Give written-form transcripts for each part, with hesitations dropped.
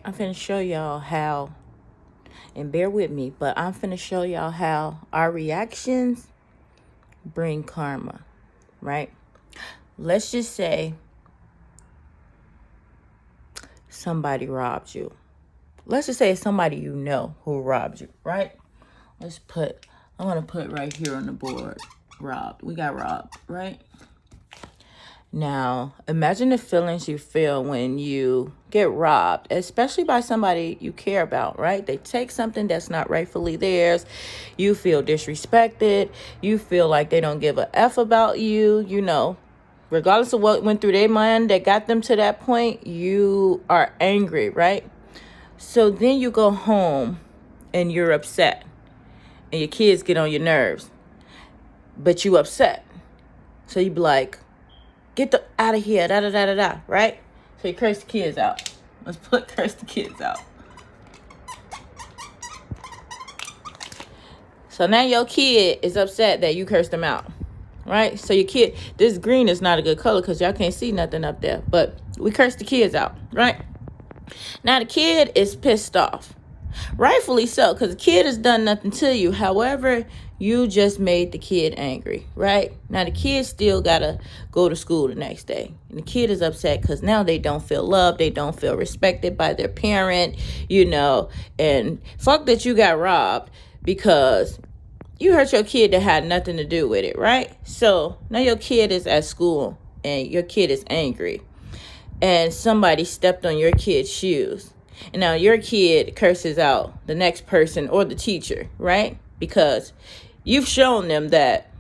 I'm finna show y'all how, and bear with me, but I'm finna show y'all how our reactions bring karma, right? Let's just say somebody robbed you. Let's just say it's somebody you know who robbed you, right? I'm gonna put right here on the board, robbed. We got robbed, right? Now, imagine the feelings you feel when you get robbed, especially by somebody you care about, right? They take something that's not rightfully theirs. You feel disrespected. You feel like they don't give a F about you, Regardless of what went through their mind that got them to that point, you are angry, right? So then you go home and you're upset and your kids get on your nerves, but you upset. So you be like, get the out of here, da da da da da, right? So you curse the kids out. Let's put curse the kids out. So now your kid is upset that you cursed them out, right? So your kid, this green is not a good color because y'all can't see nothing up there, but we cursed the kids out, right? Now the kid is pissed off. Rightfully so, because the kid has done nothing to you. However, you just made the kid angry, right? Now the kid still gotta go to school the next day. And the kid is upset because now they don't feel loved. They don't feel respected by their parent, and fuck that you got robbed because you hurt your kid that had nothing to do with it, right? So now your kid is at school and your kid is angry and somebody stepped on your kid's shoes. And now your kid curses out the next person or the teacher, right? Because you've shown them that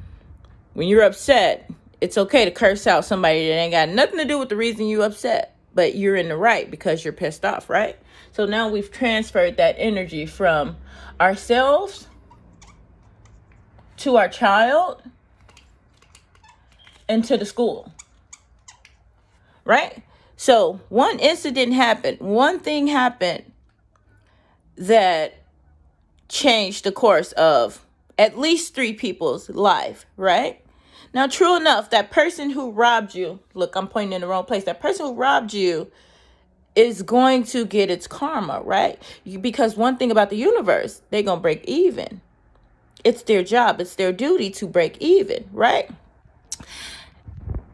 when you're upset, it's okay to curse out somebody that ain't got nothing to do with the reason you upset, but you're in the right because you're pissed off, right? So now we've transferred that energy from ourselves to our child and to the school, right? So one incident happened, one thing happened that changed the course of at least 3 people's life, right? Now, true enough, that person who robbed you, look, I'm pointing in the wrong place. That person who robbed you is going to get its karma, right? Because one thing about the universe, they're going to break even. It's their job. It's their duty to break even, right?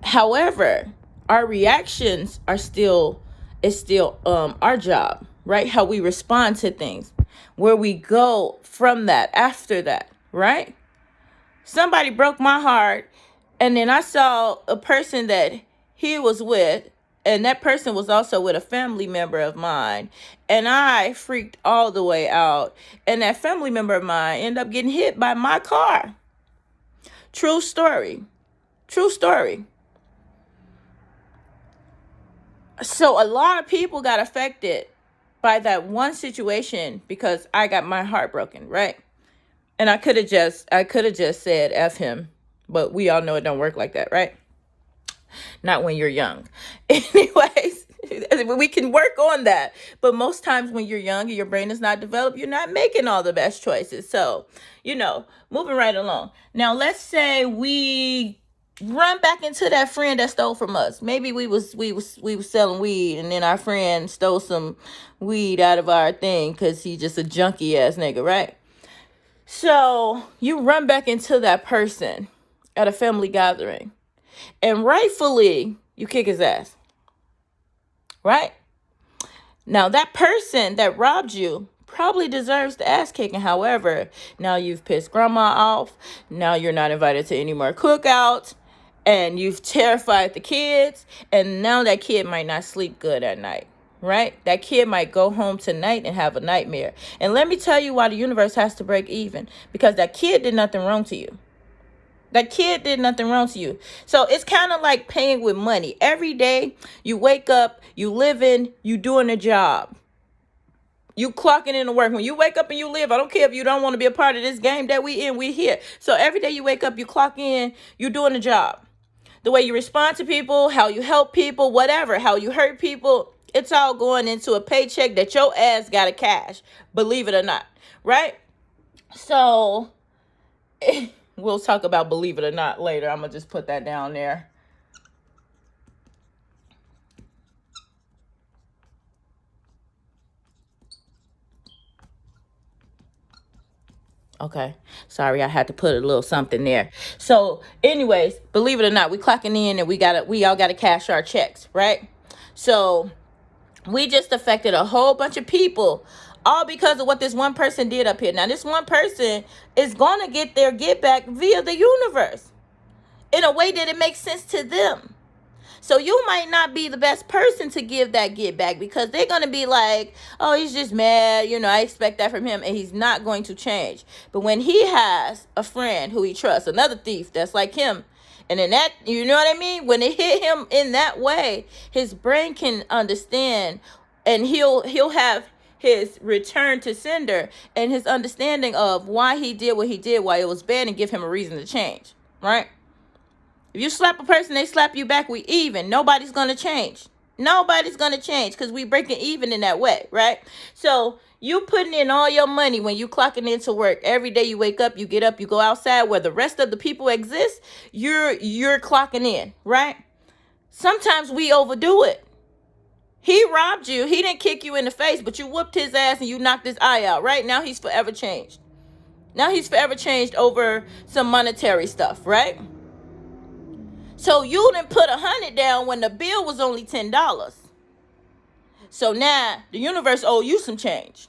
However, our reactions are still our job, right? How we respond to things, where we go from that after that, right? Somebody broke my heart, and then I saw a person that he was with, and that person was also with a family member of mine, and I freaked all the way out, and that family member of mine ended up getting hit by my car. True story. True story. So a lot of people got affected by that one situation because I got my heart broken, right? And I could have just said F him, but we all know it don't work like that, right? Not when you're young. Anyways, we can work on that. But most times when you're young and your brain is not developed, you're not making all the best choices. So, moving right along. Now, let's say we run back into that friend that stole from us. Maybe we was selling weed, and then our friend stole some weed out of our thing because he's just a junkie ass nigga, right? So you run back into that person at a family gathering, and rightfully you kick his ass, right? Now that person that robbed you probably deserves the ass kicking. However, now you've pissed grandma off. Now you're not invited to any more cookouts. And you've terrified the kids. And now that kid might not sleep good at night, right? That kid might go home tonight and have a nightmare. And let me tell you why the universe has to break even. Because that kid did nothing wrong to you. That kid did nothing wrong to you. So it's kind of like paying with money. Every day you wake up, you living, you doing a job. You clocking into work. When you wake up and you live, I don't care if you don't want to be a part of this game that we in, we here. So every day you wake up, you clock in, you doing a job. The way you respond to people, how you help people, whatever, how you hurt people, it's all going into a paycheck that your ass got to cash, believe it or not, right? So we'll talk about believe it or not later. I'm going to just put that down there. Okay. Sorry, I had to put a little something there. So, anyways, believe it or not, we clocking in and we all gotta cash our checks, right? So we just affected a whole bunch of people, all because of what this one person did up here. Now, this one person is gonna get their get back via the universe in a way that it makes sense to them. So you might not be the best person to give that get back, because they're going to be like, oh, he's just mad. I expect that from him, and he's not going to change. But when he has a friend who he trusts, another thief that's like him, and in that, you know what I mean? When it hit him in that way, his brain can understand, and he'll have his return to sender and his understanding of why he did what he did, why it was bad, and give him a reason to change, right? If you slap a person, they slap you back, we even. Nobody's going to change. Nobody's going to change because we breaking even in that way, right? So you putting in all your money when you clocking into work. Every day you wake up, you get up, you go outside where the rest of the people exist, you're clocking in, right? Sometimes we overdo it. He robbed you. He didn't kick you in the face, but you whooped his ass and you knocked his eye out, right? Now he's forever changed. Now he's forever changed over some monetary stuff, right? So you didn't put 100 down when the bill was only $10. So now the universe owe you some change.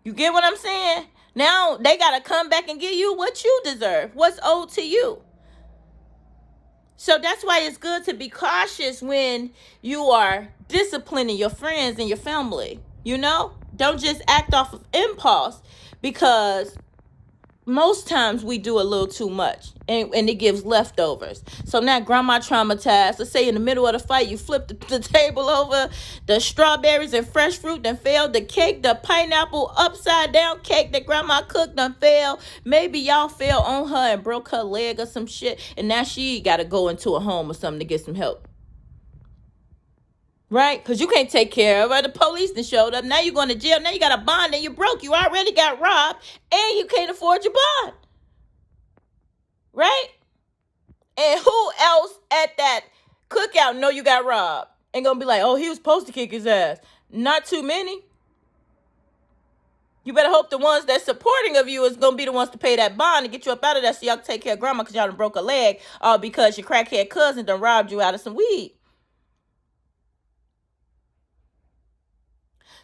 You get what I'm saying? Now they got to come back and give you what you deserve, what's owed to you. So that's why it's good to be cautious when you are disciplining your friends and your family. Don't just act off of impulse, because most times we do a little too much, and it gives leftovers. So now grandma traumatized. Let's say in the middle of the fight, you flipped the table over, the strawberries and fresh fruit done fell, the cake, the pineapple upside down cake that grandma cooked done fell. Maybe y'all fell on her and broke her leg or some shit, and now she got to go into a home or something to get some help. Right? Because you can't take care of her. The police that showed up. Now you're going to jail. Now you got a bond and you're broke. You already got robbed and you can't afford your bond. Right? And who else at that cookout know you got robbed and going to be like, oh, he was supposed to kick his ass? Not too many. You better hope the ones that's supporting of you is going to be the ones to pay that bond and get you up out of that so y'all can take care of grandma, because y'all done broke a leg, all because your crackhead cousin done robbed you out of some weed.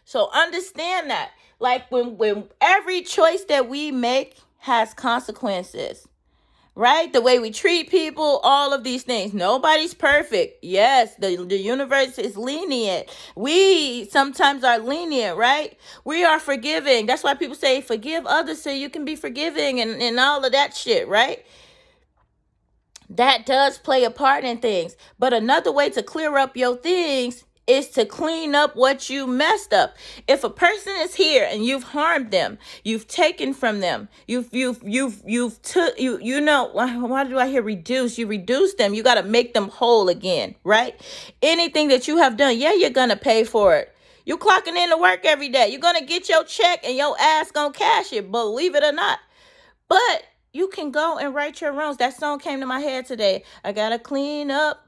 So understand that, like, when every choice that we make has consequences, right? The way we treat people, all of these things. Nobody's perfect. Yes, the universe is lenient. We sometimes are lenient, right? We are forgiving. That's why people say forgive others so you can be forgiving, and all of that shit, right? That does play a part in things. But another way to clear up your things is to clean up what you messed up. If a person is here and you've harmed them, you've taken from them, why do I hear reduce? You reduce them. You got to make them whole again, right? Anything that you have done, you're going to pay for it. You clocking in to work every day. You're going to get your check and your ass going to cash it, believe it or not. But you can go and right your wrongs. That song came to my head today. I got to clean up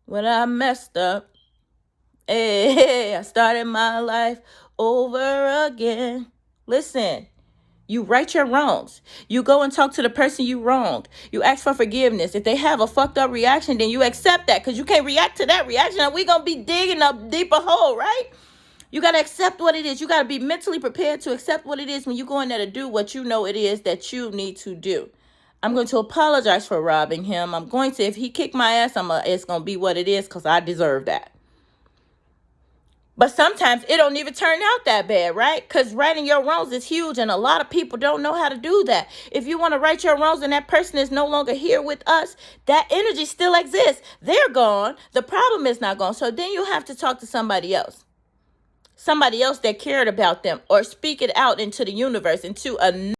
what I messed up. Hey, I started my life over again. Listen, you right your wrongs. You go and talk to the person you wronged. You ask for forgiveness. If they have a fucked up reaction, then you accept that, because you can't react to that reaction, and we're going to be digging a deeper hole, right? You got to accept what it is. You got to be mentally prepared to accept what it is when you go in there to do what you know it is that you need to do. I'm going to apologize for robbing him. If he kicked my ass, it's going to be what it is, because I deserve that. But sometimes it don't even turn out that bad, right? Because righting your wrongs is huge, and a lot of people don't know how to do that. If you want to right your wrongs and that person is no longer here with us, that energy still exists. They're gone. The problem is not gone. So then you have to talk to somebody else that cared about them, or speak it out into the universe, into a